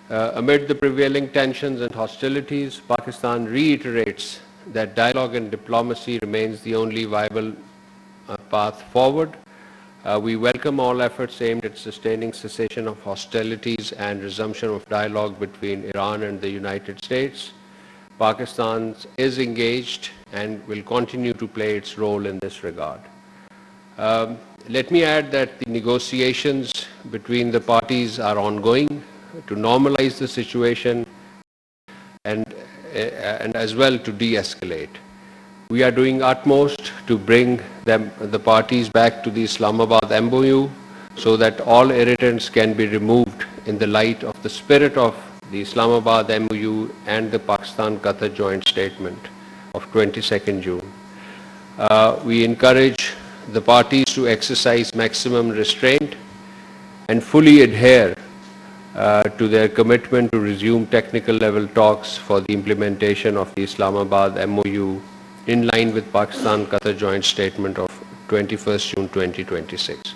Amid the prevailing tensions and hostilities, Pakistan reiterates that dialogue and diplomacy remains the only viable path forward. We welcome all efforts aimed at sustaining cessation of hostilities and resumption of dialogue between Iran and the United States. Pakistan is engaged and will continue to play its role in this regard. Let me add that the negotiations between the parties are ongoing to normalize the situation and as well to de-escalate. We are doing utmost to bring the parties back to the Islamabad MOU so that all irritants can be removed in the light of the spirit of the Islamabad MOU and the Pakistan-Qatar joint statement of 22nd June. We encourage the parties to exercise maximum restraint and fully adhere to their commitment to resume technical level talks for the implementation of the Islamabad MOU in line with Pakistan-Qatar joint statement of 21st June 2026.